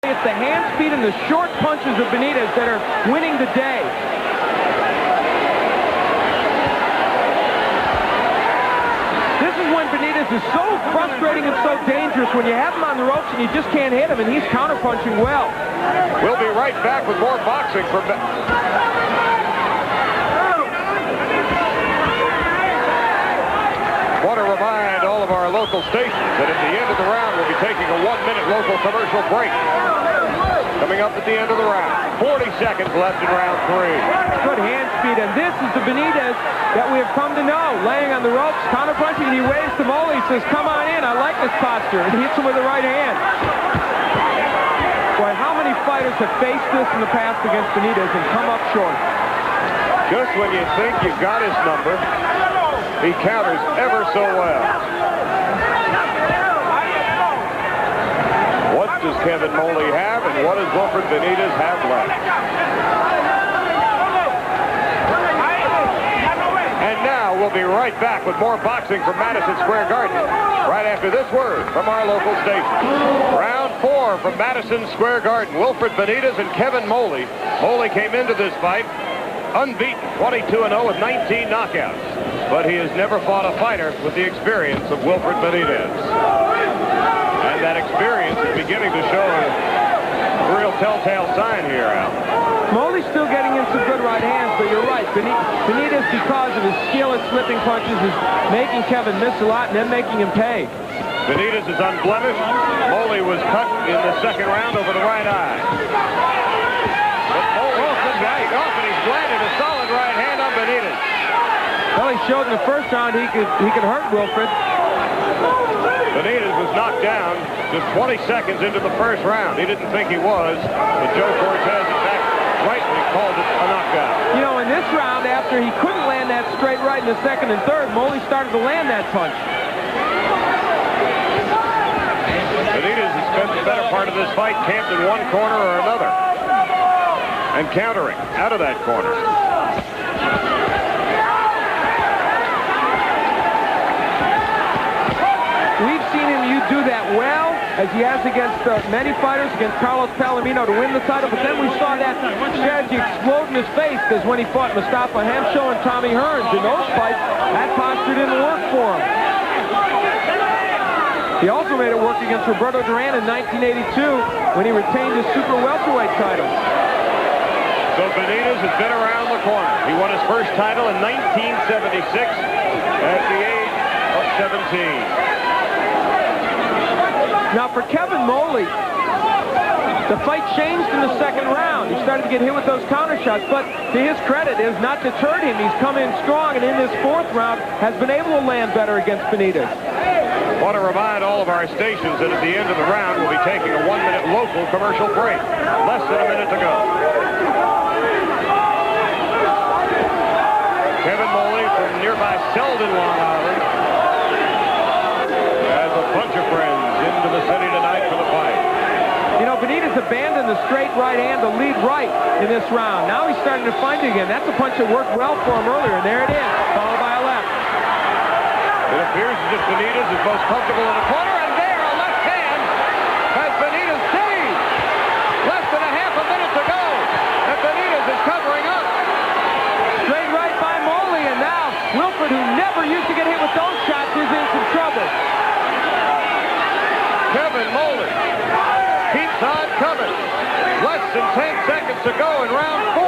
It's the hand speed and the short punches of Benitez that are winning the day. This is when Benitez is so frustrating and so dangerous when you have him on the ropes and you just can't hit him, and he's counterpunching well. We'll be right back with more boxing from... Want to remind all of our local stations that at the end of the round, we'll be taking a 1-minute local commercial break. Coming up at the end of the round, 40 seconds left in round 3. Good hand speed, and this is the Benitez that we have come to know. Laying on the ropes, counterpunching, and he waves to Moley. He says, "Come on in, I like this posture." And he hits him with the right hand. Boy, how many fighters have faced this in the past against Benitez and come up short? Just when you think you've got his number, he counters ever so well. What does Kevin Moley have, and what does Wilfred Benitez have left? And now we'll be right back with more boxing from Madison Square Garden right after this word from our local station. Round 4 from Madison Square Garden. Wilfred Benitez and Kevin Moley. Moley came into this fight unbeaten, 22-0 with 19 knockouts. But he has never fought a fighter with the experience of Wilfred Benitez. And that experience is beginning to show a real telltale sign here, Al. Moley's still getting in some good right hands, but you're right. Benitez, because of his skill at slipping punches, is making Kevin miss a lot and then making him pay. Benitez is unblemished. Moley was cut in the second round over the right eye. But Moley right off, and he's landed a solid right hand on Benitez. Well, he showed in the first round he could hurt Wilfred. Benitez was knocked down just 20 seconds into the first round. He didn't think he was, but Joe Cortez, in fact, rightly called it a knockdown. You know, in this round, after he couldn't land that straight right in the second and third, Moley started to land that punch. Benitez has spent the better part of this fight camped in one corner or another and countering out of that corner. We've seen him do that well, as he has against many fighters, against Carlos Palomino to win the title, but then we saw that strategy explode in his face, as when he fought Mustafa Hamsho and Tommy Hearns. In those fights, that posture didn't work for him. He also made it work against Roberto Duran in 1982 when he retained his super welterweight title. So Benitez has been around the corner. He won his first title in 1976 at the age of 17. Now for Kevin Moley, the fight changed in the second round. He started to get hit with those counter shots, but to his credit, it has not deterred him. He's come in strong, and in this fourth round has been able to land better against Benitez. I want to remind all of our stations that at the end of the round, we'll be taking a 1-minute local commercial break. Less than a minute to go. Kevin Moley from nearby Selden, Long Island, has a bunch of friends into the city tonight for the fight. You know, Benitez abandoned the straight right hand to lead right in this round. Now he's starting to find it again. That's a punch that worked well for him earlier, and there it is, followed by a left. It appears as if Benitez is most comfortable in the corner, and there, a left hand has Benitez saved. Less than a half a minute to go, and Benitez is covering up. Straight right by Moley, and now Wilfred, who never used to get hit with those shots, is in some trouble. Kevin Moley keeps on coming. Less than 10 seconds to go in round 4.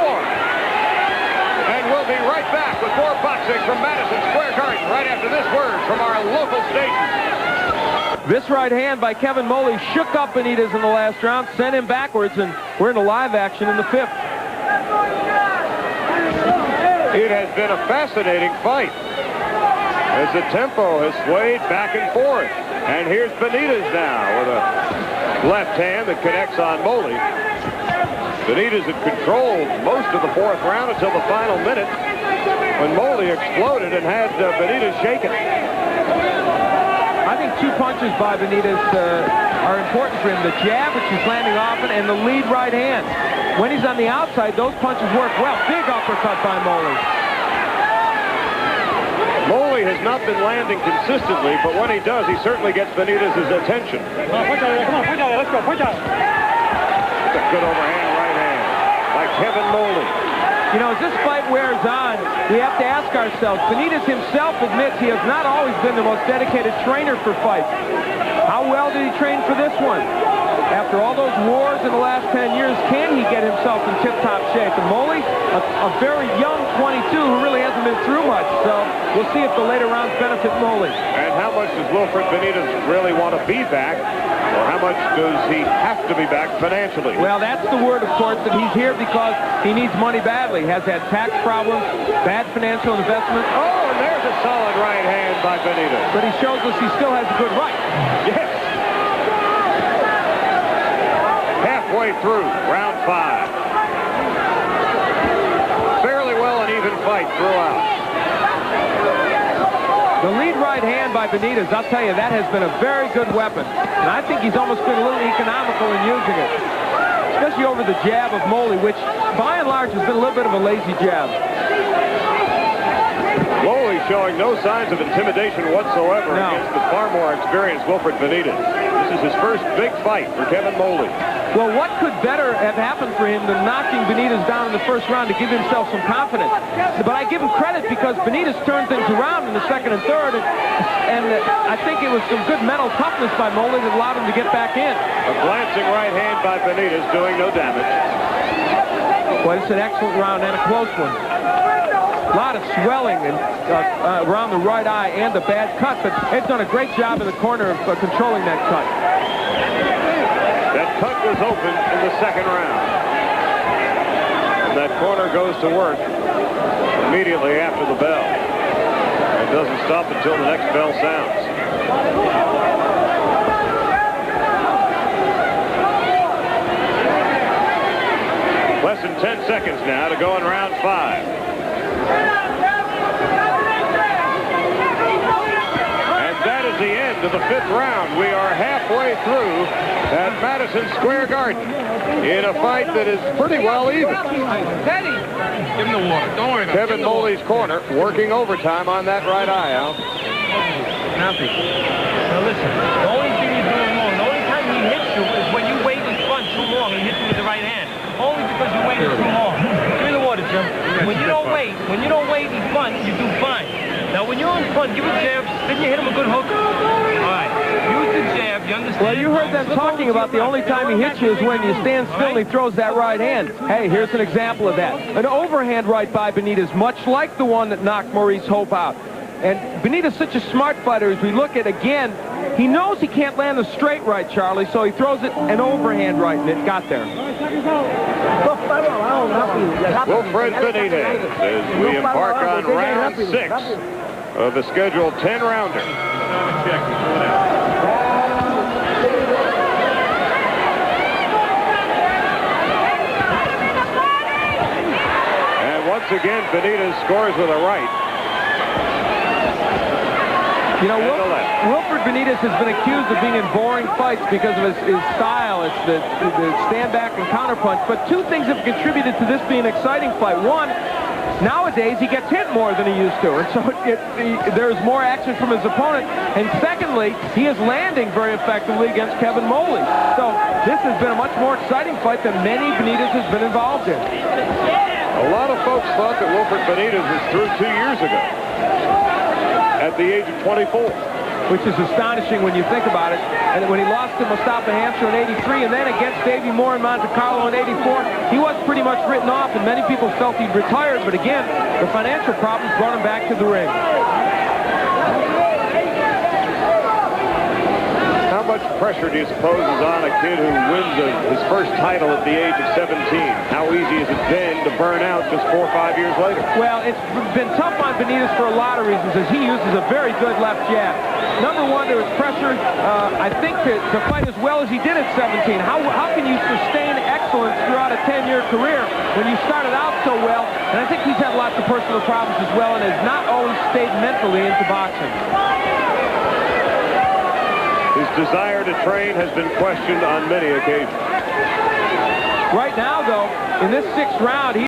And we'll be right back with more boxing from Madison Square Garden right after this word from our local station. This right hand by Kevin Moley shook up Benitez in the last round, sent him backwards, and we're in a live action in the 5th. It has been a fascinating fight as the tempo has swayed back and forth. And here's Benitez now with a left hand that connects on Moley. Benitez had controlled most of the 4th round until the final minute when Moley exploded and had Benitez shaken. I think 2 punches by Benitez are important for him. The jab, which he's landing often, and the lead right hand. When he's on the outside, those punches work well. Big uppercut by Moley. Moley has not been landing consistently, but when he does, he certainly gets Benitez's attention. Come on, punch out, let's go, punch out. Good overhand right hand by Kevin Moley. You know, as this fight wears on, we have to ask ourselves, Benitez himself admits he has not always been the most dedicated trainer for fights. How well did he train for this one? After all those wars in the last 10 years, can he get himself in tip-top shape? And Moley, a very young 22 who really hasn't been through much, so we'll see if the later rounds benefit Moley. And how much does Wilfred Benitez really want to be back, or how much does he have to be back financially? Well, that's the word, of course, that he's here because he needs money badly. Has had tax problems, bad financial investment. Oh, and there's a solid right hand by Benitez. But he shows us he still has a good right. Yes. Halfway through round 5. Fairly well an even fight throughout. The lead right hand by Benitez, I'll tell you, that has been a very good weapon. And I think he's almost been a little economical in using it. Especially over the jab of Moley, which by and large has been a little bit of a lazy jab. Moley showing no signs of intimidation whatsoever against the far more experienced Wilfred Benitez. This is his first big fight for Kevin Moley. Well, what could better have happened for him than knocking Benitez down in the first round to give himself some confidence? But I give him credit because Benitez turned things around in the second and third, and I think it was some good mental toughness by Moley that allowed him to get back in. A glancing right hand by Benitez doing no damage. Well, it's an excellent round and a close one. A lot of swelling and, around the right eye and the bad cut, but they've done a great job in the corner of controlling that cut. That cut was open in the second round. And that corner goes to work immediately after the bell. It doesn't stop until the next bell sounds. Less than 10 seconds now to go in round 5. And that is the end of the 5th round. We are halfway through at Madison Square Garden in a fight that is pretty well even. Teddy, give him the water. Don't worry about it. Kevin Moley's corner working overtime on that right eye, Al. Nothing. Now listen, the only thing you're doing wrong, the only time he hits you is when you wait in front too long and he hits you with the right hand. Only because you waited too long. Give me the water, Jim. When you don't wait in front, you do fine. Now when you're in front, give a jab. Didn't you hit him a good hook? All right. Use the jab. You understand? Well, you heard them talking about the only time he hits you is when you stand still and he throws that right hand. Hey, here's an example of that. An overhand right by Benitez, much like the one that knocked Maurice Hope out. And Benitez is such a smart fighter. As we look at again, he knows he can't land the straight right, Charlie, so he throws it an overhand right, and it got there. Wilfred Benitez as we embark on round 6 of the scheduled 10-rounder. And once again, Benitez scores with a right. You know, Wilfred Benitez has been accused of being in boring fights because of his style. It's the stand back and counterpunch. But two things have contributed to this being an exciting fight. One, nowadays he gets hit more than he used to, and so there's more action from his opponent. And secondly, he is landing very effectively against Kevin Moley. So this has been a much more exciting fight than many Benitez has been involved in. A lot of folks thought that Wilfred Benitez was through 2 years ago at the age of 24. Which is astonishing when you think about it. And when he lost to Mustafa Hamsho in 83 and then against Davey Moore in Monte Carlo in 84, he was pretty much written off, and many people felt he'd retired. But again, the financial problems brought him back to the ring. How much pressure do you suppose is on a kid who wins his first title at the age of 17? How easy has it been to burn out just 4 or 5 years later? Well, it's been tough on Benitez for a lot of reasons, as he uses a very good left jab. Number one, there was pressure, I think, to fight as well as he did at 17. How can you sustain excellence throughout a 10-year career when you started out so well? And I think he's had lots of personal problems as well and has not always stayed mentally into boxing. His desire to train has been questioned on many occasions. Right now, though, in this 6th round,